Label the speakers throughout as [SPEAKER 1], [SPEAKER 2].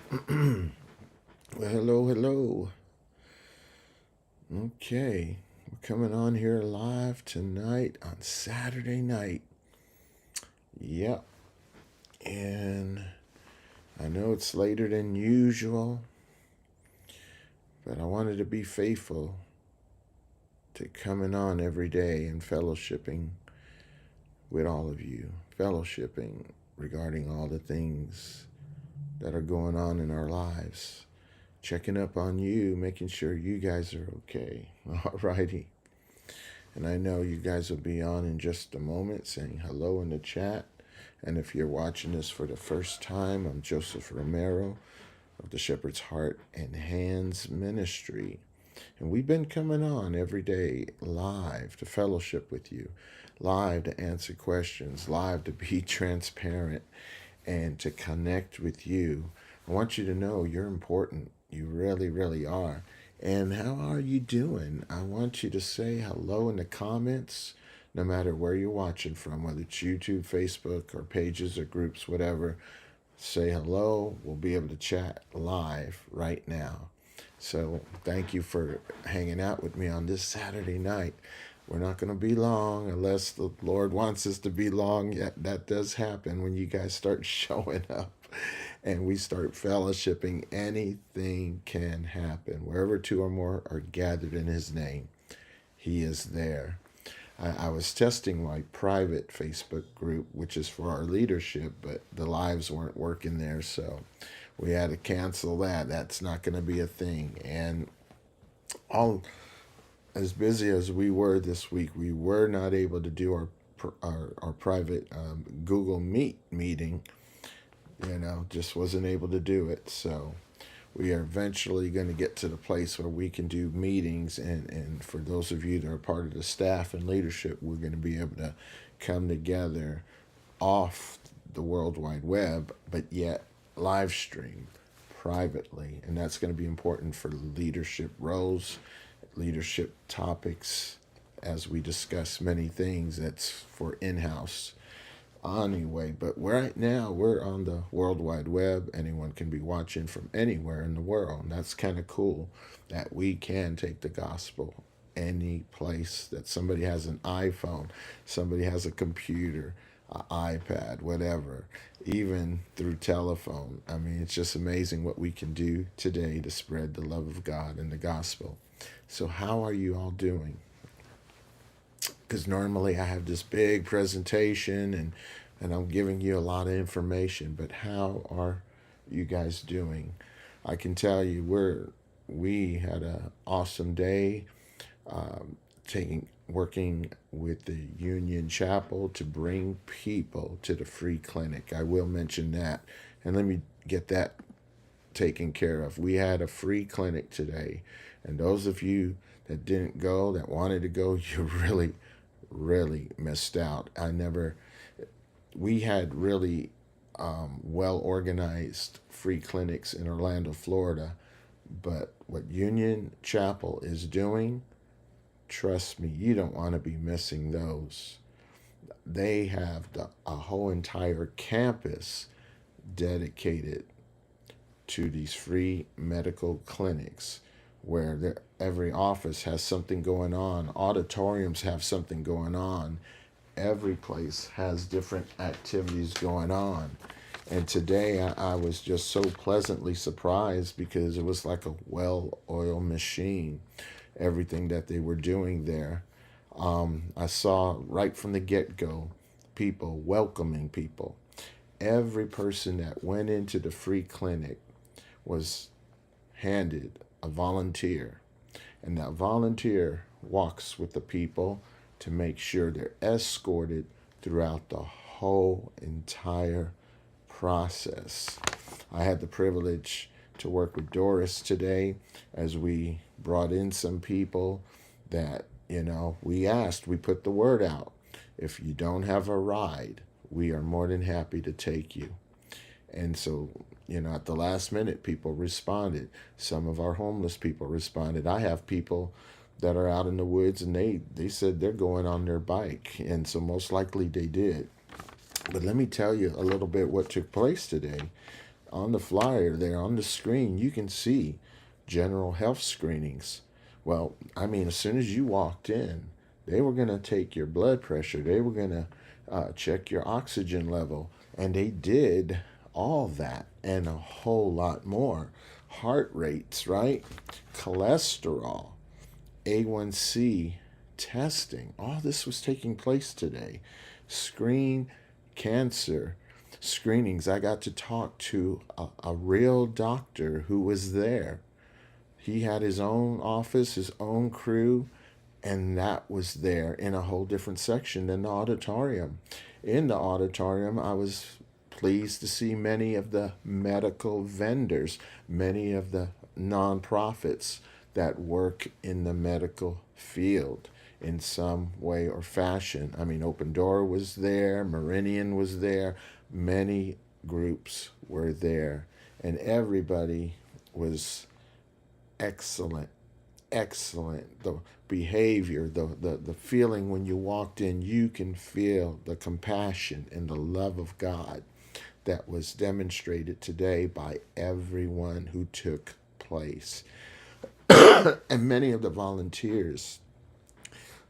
[SPEAKER 1] Well, hello, hello. Okay, we're coming on here live tonight on Saturday night. Yep, and I know it's later than usual, but I wanted to be faithful to coming on every day and fellowshipping with all of you, fellowshipping regarding all the things that are going on in our lives, checking up on you, making sure you guys are okay. Alrighty. And I know you guys will be on in just a moment saying hello in the chat. And if you're watching this for the first time, I'm Joseph Romero of the Shepherd's Heart and Hands Ministry. And we've been coming on every day live to fellowship with you, live to answer questions, live to be transparent and to connect with you. I want you to know you're important. You really, really are. And how are you doing? I want you to say hello in the comments, no matter where you're watching from, whether it's YouTube, Facebook, or pages or groups, whatever. Say hello. We'll be able to chat live right now. So thank you for hanging out with me on this Saturday night. We're not going to be long unless the Lord wants us to be long. Yet that does happen when you guys start showing up and we start fellowshipping. Anything can happen. Wherever two or more are gathered in his name, he is there. I was testing my private Facebook group, which is for our leadership, but the lives weren't working there, so we had to cancel that. That's not going to be a thing. And all as busy as we were this week, we were not able to do our private Google Meet meeting. Just wasn't able to do it. So we are eventually going to get to the place where we can do meetings. And for those of you that are part of the staff and leadership, we're going to be able to come together off the World Wide Web, but yet live stream privately. And that's going to be important for leadership roles, leadership topics, as we discuss many things that's for in-house anyway. But right now we're on the World Wide Web. Anyone can be watching from anywhere in the world. And that's kind of cool that we can take the gospel any place that somebody has an iPhone, somebody has a computer, an iPad, whatever, even through telephone. I mean, it's just amazing what we can do today to spread the love of God and the gospel. So how are you all doing? Because normally I have this big presentation and I'm giving you a lot of information, but how are you guys doing? I can tell you we had an awesome day, working with the Union Chapel to bring people to the free clinic. I will mention that, and let me get that taken care of. We had a free clinic today, and those of you that didn't go, that wanted to go, you really, really missed out. We had really well organized free clinics in Orlando, Florida, but what Union Chapel is doing, trust me, you don't want to be missing those. They have a whole entire campus dedicated to these free medical clinics where every office has something going on, auditoriums have something going on, every place has different activities going on. And today I was just so pleasantly surprised because it was like a well-oiled machine, everything that they were doing there. I saw right from the get-go people welcoming people. Every person that went into the free clinic was handed a volunteer, and that volunteer walks with the people to make sure they're escorted throughout the whole entire process. I had the privilege to work with Doris today as we brought in some people that, we put the word out. If you don't have a ride, we are more than happy to take you. And so, at the last minute, people responded. Some of our homeless people responded. I have people that are out in the woods and they said they're going on their bike. And so most likely they did. But let me tell you a little bit what took place today. On the flyer there on the screen, you can see general health screenings. Well, I mean, as soon as you walked in, they were going to take your blood pressure. They were going to check your oxygen level. And they did all that and a whole lot more. Heart rates, right? Cholesterol, A1C testing. All this was taking place today. Screen cancer screenings. I got to talk to a real doctor who was there. He had his own office, his own crew, and that was there in a whole different section than the auditorium. In the auditorium, I was pleased to see many of the medical vendors, many of the nonprofits that work in the medical field in some way or fashion. I mean, Open Door was there, Meridian was there, many groups were there, and everybody was excellent. Excellent. The behavior, the feeling when you walked in, you can feel the compassion and the love of God that was demonstrated today by everyone who took place. And many of the volunteers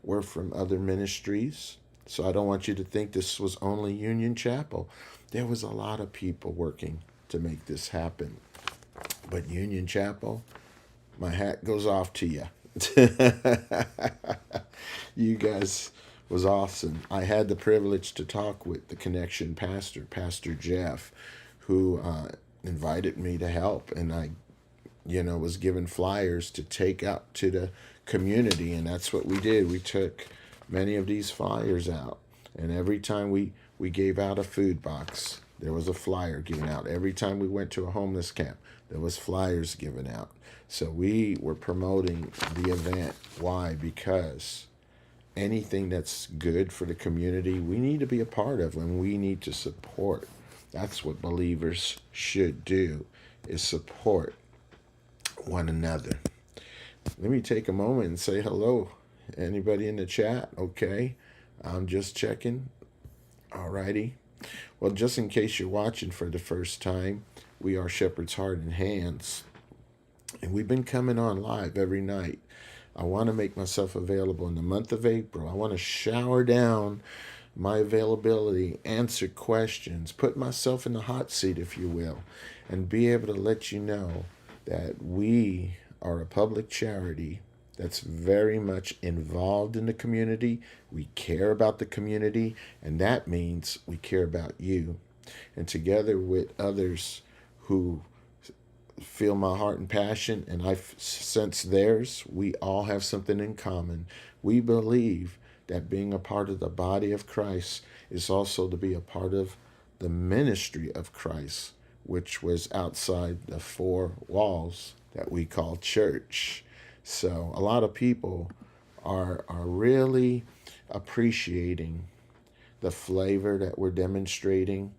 [SPEAKER 1] were from other ministries. So I don't want you to think this was only Union Chapel. There was a lot of people working to make this happen. But Union Chapel, my hat goes off to you. You guys was awesome. I had the privilege to talk with the Connection pastor, Pastor Jeff, who invited me to help. And I was given flyers to take out to the community. And that's what we did. We took many of these flyers out. And every time we gave out a food box, there was a flyer given out. Every time we went to a homeless camp, there was flyers given out. So we were promoting the event. Why? Because anything that's good for the community, we need to be a part of and we need to support. That's what believers should do, is support one another. Let me take a moment and say hello. Anybody in the chat? Okay. I'm just checking. Alrighty. Well, just in case you're watching for the first time, we are Shepherd's Heart and Hands. And we've been coming on live every night. I want to make myself available in the month of April. I want to shower down my availability, answer questions, put myself in the hot seat, if you will, and be able to let you know that we are a public charity that's very much involved in the community. We care about the community, and that means we care about you. And together with others who feel my heart and passion, and I sense theirs, we all have something in common. We believe that being a part of the body of Christ is also to be a part of the ministry of Christ, which was outside the four walls that we call church. So a lot of people are really appreciating the flavor that we're demonstrating,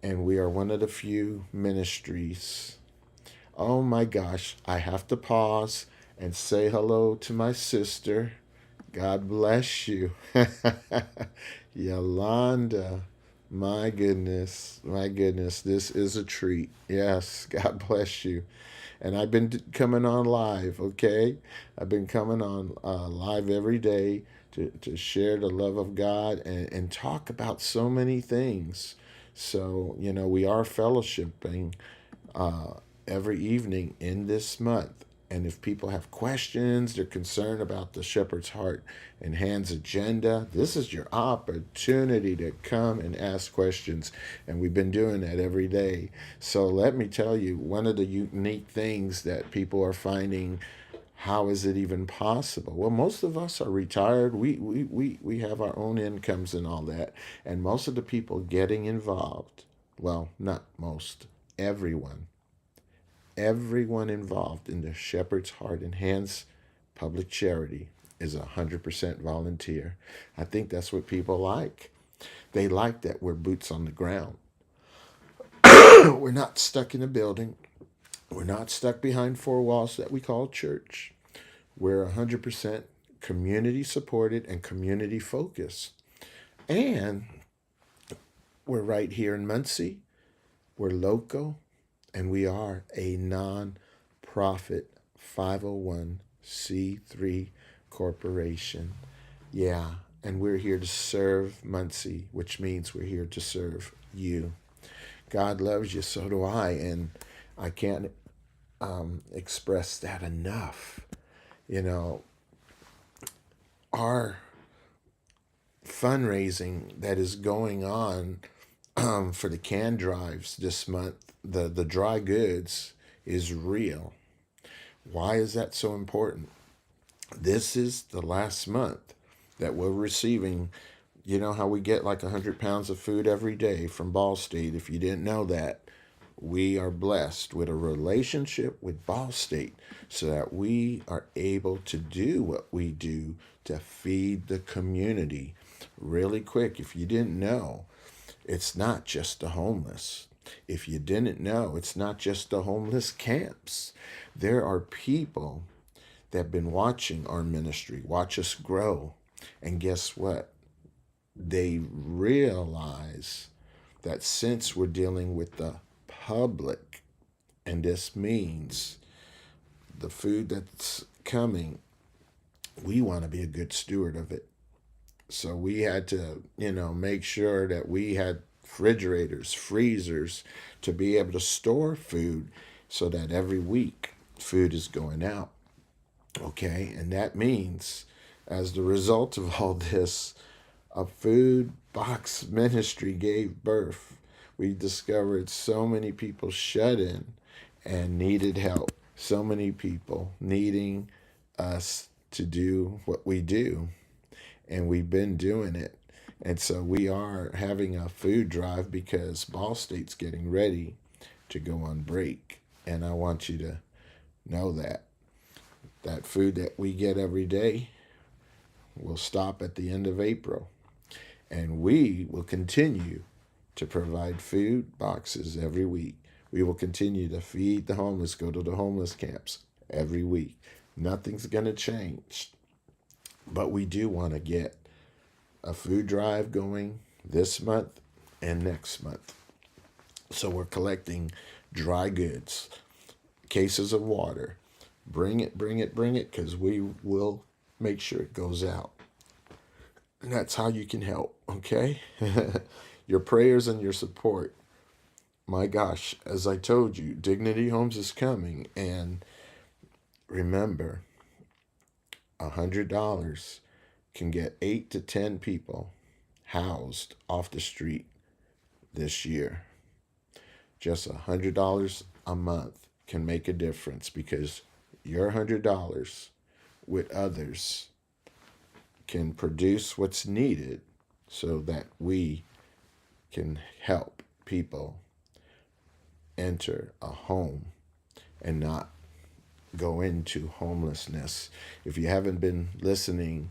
[SPEAKER 1] and we are one of the few ministries. Oh my gosh, I have to pause and say hello to my sister. God bless you. Yolanda. My goodness, this is a treat. Yes, God bless you. And I've been coming on live, okay? I've been coming on live every day to share the love of God and talk about so many things. So, we are fellowshipping every evening in this month. And if people have questions, they're concerned about the Shepherd's Heart and Hands agenda, this is your opportunity to come and ask questions. And we've been doing that every day. So let me tell you, one of the unique things that people are finding, how is it even possible? Well, most of us are retired. We have our own incomes and all that. And most of the people getting involved, well, not most, everyone involved in the Shepherd's Heart and Hands public charity is 100% volunteer. I think that's what people like. They like that we're boots on the ground. We're not stuck in a building. We're not stuck behind four walls that we call church. We're 100% community supported and community focused. And we're right here in Muncie. We're local. And we are a non-profit 501c3 corporation. Yeah, and we're here to serve Muncie, which means we're here to serve you. God loves you, so do I, and I can't express that enough. You know, our fundraising that is going on for the can drives this month, the dry goods, is real. Why is that so important? This is the last month that we're receiving. You know how we get like 100 pounds of food every day from Ball State? If you didn't know that, we are blessed with a relationship with Ball State so that we are able to do what we do to feed the community. Really quick, if you didn't know, it's not just the homeless. If you didn't know, it's not just the homeless camps. There are people that have been watching our ministry, watch us grow. And guess what? They realize that since we're dealing with the public, and this means the food that's coming, we want to be a good steward of it. So we had to, make sure that we had refrigerators, freezers to be able to store food so that every week food is going out. Okay, and that means as the result of all this, a food box ministry gave birth. We discovered so many people shut in and needed help. So many people needing us to do what we do. And we've been doing it. And so we are having a food drive because Ball State's getting ready to go on break. And I want you to know that food that we get every day will stop at the end of April. And we will continue to provide food boxes every week. We will continue to feed the homeless, go to the homeless camps every week. Nothing's going to change. But we do want to get a food drive going this month and next month. So we're collecting dry goods, cases of water. Bring it, because we will make sure it goes out. And that's how you can help, okay? Your prayers and your support. My gosh, as I told you, Dignity Homes is coming. And remember, $100 can get 8 to 10 people housed off the street this year. Just $100 a month can make a difference, because your $100 with others can produce what's needed so that we can help people enter a home and not go into homelessness. If you haven't been listening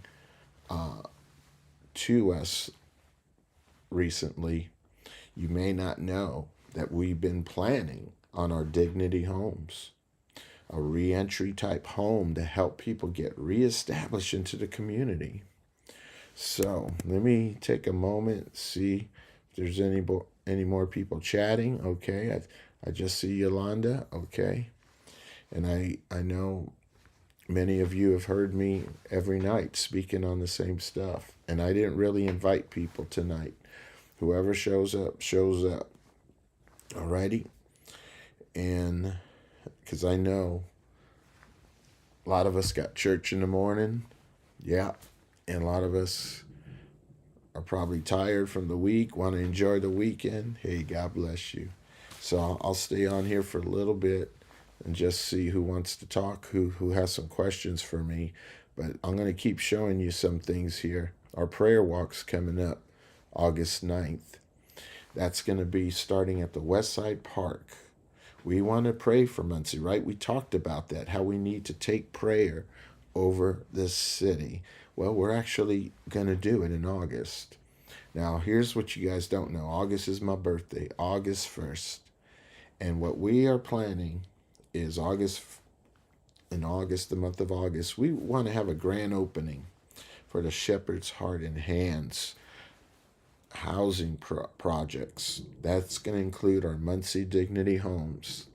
[SPEAKER 1] to us recently, you may not know that we've been planning on our Dignity Homes, a reentry type home to help people get reestablished into the community. So let me take a moment, see if there's any more people chatting. Okay, I just see Yolanda. Okay, and I know many of you have heard me every night speaking on the same stuff, and I didn't really invite people tonight. Whoever shows up, shows up. Alrighty, and because I know a lot of us got church in the morning, yeah, and a lot of us are probably tired from the week, want to enjoy the weekend. Hey, God bless you. So I'll stay on here for a little bit and just see who wants to talk, who has some questions for me. But I'm going to keep showing you some things here. Our prayer walk's coming up August 9th. That's going to be starting at the Westside Park. We want to pray for Muncie, right? We talked about that, how we need to take prayer over this city. Well, we're actually going to do it in August. Now, here's what you guys don't know. August is my birthday, August 1st. And what we are planning is in August, the month of August, we want to have a grand opening for the Shepherd's Heart and Hands housing projects. That's going to include our Muncie Dignity Homes.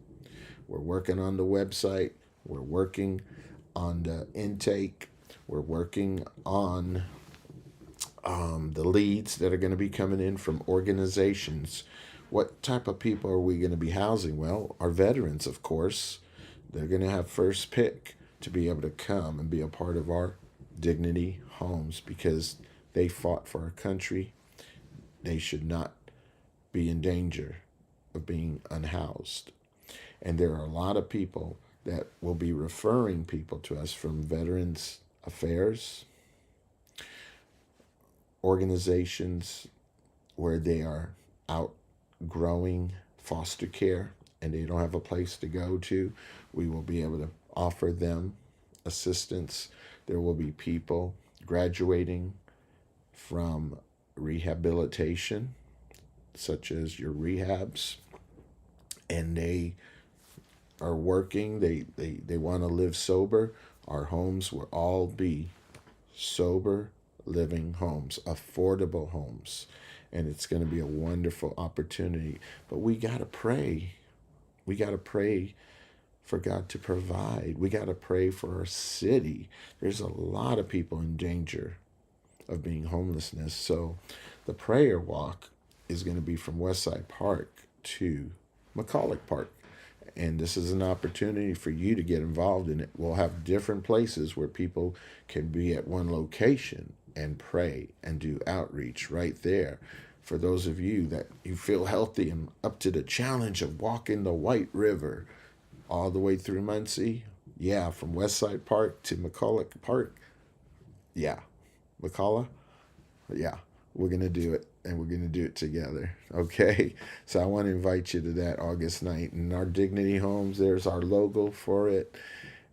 [SPEAKER 1] We're working on the website. We're working on the intake. We're working on the leads that are going to be coming in from organizations. What type of people are we going to be housing? Well, our veterans, of course. They're going to have first pick to be able to come and be a part of our Dignity Homes because they fought for our country. They should not be in danger of being unhoused. And there are a lot of people that will be referring people to us from Veterans Affairs, organizations where they are outgrowing foster care and they don't have a place to go to. We will be able to offer them assistance. There will be people graduating from rehabilitation, such as your rehabs, and they are working. They want to live sober. Our homes will all be sober living homes, affordable homes, and it's going to be a wonderful opportunity. But we got to pray. We got to pray for God to provide. We got to pray for our city. There's a lot of people in danger of being homelessness. So the prayer walk is going to be from Westside Park to McCulloch Park. And this is an opportunity for you to get involved in it. We'll have different places where people can be at one location and pray and do outreach right there. For those of you that you feel healthy and up to the challenge of walking the White River all the way through Muncie, yeah, from Westside Park to McCulloch Park, yeah, McCulloch, yeah, we're going to do it, and we're going to do it together, okay? So I want to invite you to that August night. And our Dignity Homes, there's our logo for it.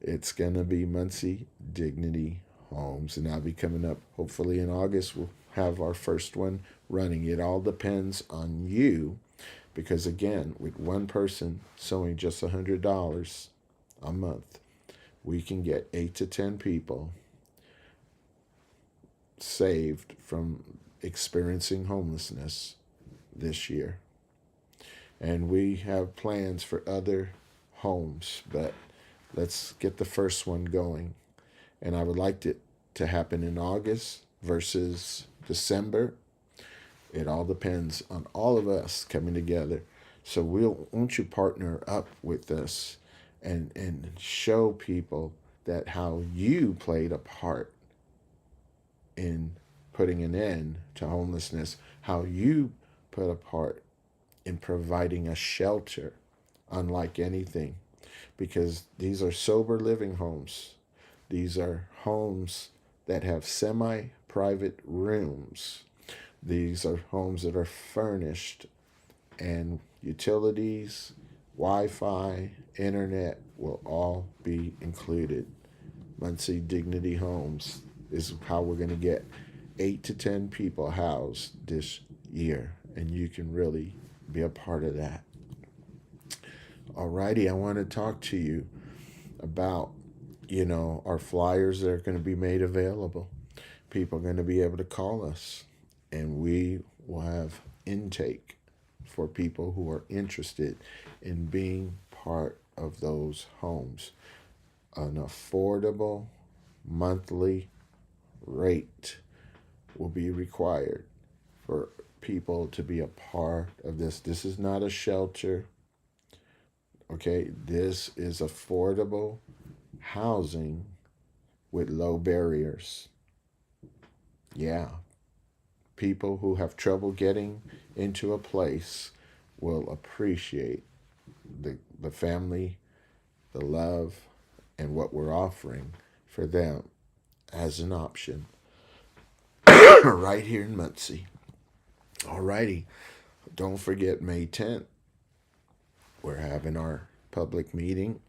[SPEAKER 1] It's going to be Muncie Dignity Homes, and that'll be coming up hopefully in August. We'll have our first one running. It all depends on you, because again, with one person sewing just $100 a month, we can get 8 to 10 people saved from experiencing homelessness this year. And we have plans for other homes, but let's get the first one going. And I would like it to happen in August versus December. It all depends on all of us coming together. So won't you partner up with us and show people that how you played a part in putting an end to homelessness, how you put a part in providing a shelter unlike anything, because these are sober living homes. These are homes that have semi-private rooms. These are homes that are furnished, and utilities, Wi-Fi, internet will all be included. Muncie Dignity Homes is how we're going to get 8 to 10 people housed this year, and you can really be a part of that. Alrighty, I want to talk to you about, our flyers that are going to be made available. People are going to be able to call us, and we will have intake for people who are interested in being part of those homes. An affordable monthly rate will be required for people to be a part of this. This is not a shelter. Okay, this is affordable housing with low barriers. Yeah, people who have trouble getting into a place will appreciate the family, the love, and what we're offering for them as an option right here in Muncie. Alrighty, don't forget May 10th. We're having our public meeting.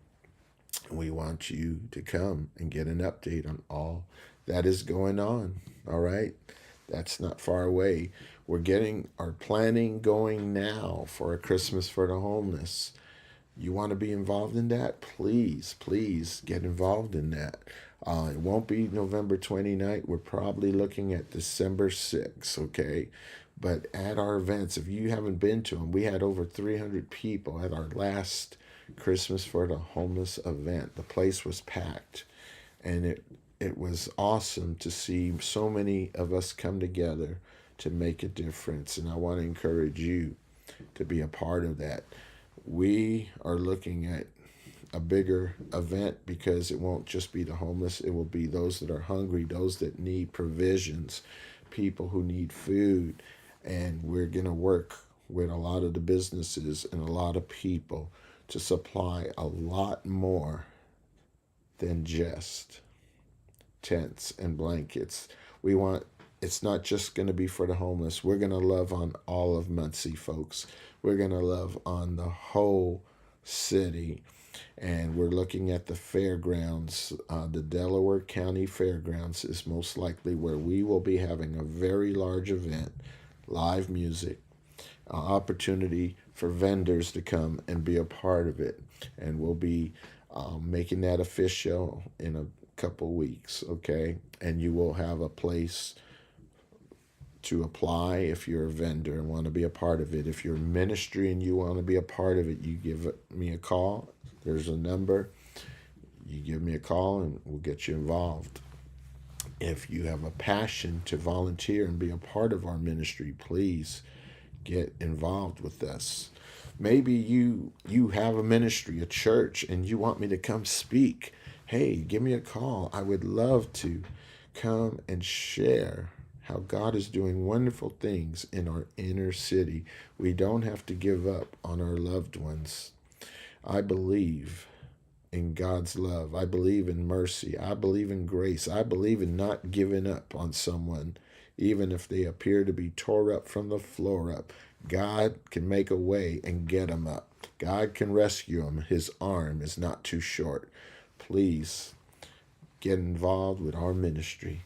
[SPEAKER 1] We want you to come and get an update on all that is going on. All right, that's not far away. We're getting our planning going now for a Christmas for the homeless. You want to be involved in that? Please get involved in that. It won't be November 29th. We're probably looking at December 6th, okay? But at our events, if you haven't been to them, we had over 300 people at our last Christmas for the Homeless event. The place was packed, and it was awesome to see so many of us come together to make a difference. And I want to encourage you to be a part of that. We are looking at a bigger event because it won't just be the homeless. It will be those that are hungry, those that need provisions, people who need food. And we're going to work with a lot of the businesses and a lot of people to supply a lot more than just tents and blankets. We want, it's not just going to be for the homeless. We're going to love on all of Muncie, folks. We're going to love on the whole city. And we're looking at the fairgrounds. The Delaware County Fairgrounds is most likely where we will be having a very large event, live music, opportunity for vendors to come and be a part of it. And we'll be making that official in a couple weeks, okay? And you will have a place to apply if you're a vendor and want to be a part of it. If you're a ministry and you want to be a part of it, you give me a call. There's a number. You give me a call and we'll get you involved. If you have a passion to volunteer and be a part of our ministry, please get involved with us. Maybe you have a ministry, a church, and you want me to come speak. Hey, give me a call. I would love to come and share how God is doing wonderful things in our inner city. We don't have to give up on our loved ones. I believe in God's love. I believe in mercy. I believe in grace. I believe in not giving up on someone, even if they appear to be tore up from the floor up. God can make a way and get them up. God can rescue them. His arm is not too short. Please get involved with our ministry.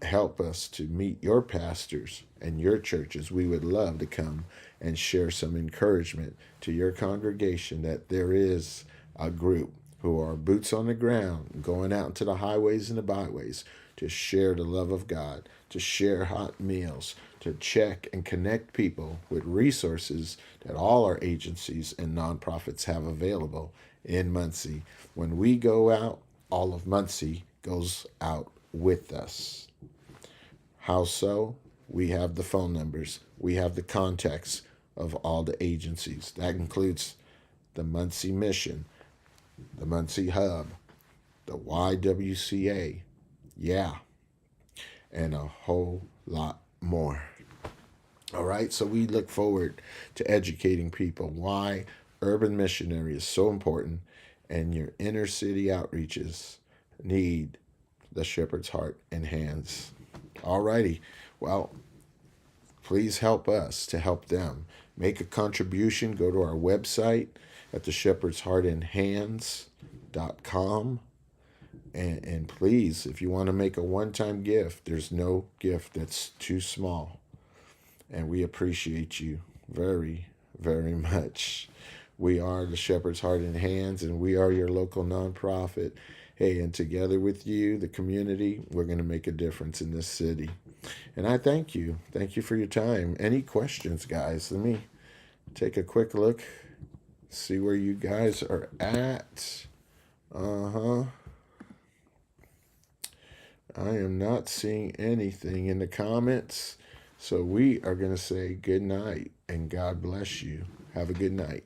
[SPEAKER 1] Help us to meet your pastors and your churches. We would love to come and share some encouragement to your congregation that there is a group who are boots on the ground, going out into the highways and the byways to share the love of God, to share hot meals, to check and connect people with resources that all our agencies and nonprofits have available in Muncie. When we go out, all of Muncie goes out with us. How so? We have the phone numbers. We have the contacts of all the agencies. That includes the Muncie Mission, the Muncie Hub, the YWCA, and a whole lot more. All right, so we look forward to educating people why urban missionary is so important, and your inner city outreaches need the shepherd's heart and hands. All righty, well, please help us to help them. Make a contribution. Go to our website at theshepherdsheartandhands.com. And please, if you want to make a one-time gift, there's no gift that's too small. And we appreciate you very, very much. We are the Shepherd's Heart and Hands, and we are your local nonprofit. Hey, and together with you, the community, we're going to make a difference in this city. And I thank you. Thank you for your time. Any questions, guys? Let me take a quick look, see where you guys are at. I am not seeing anything in the comments. So we are going to say good night and God bless you. Have a good night.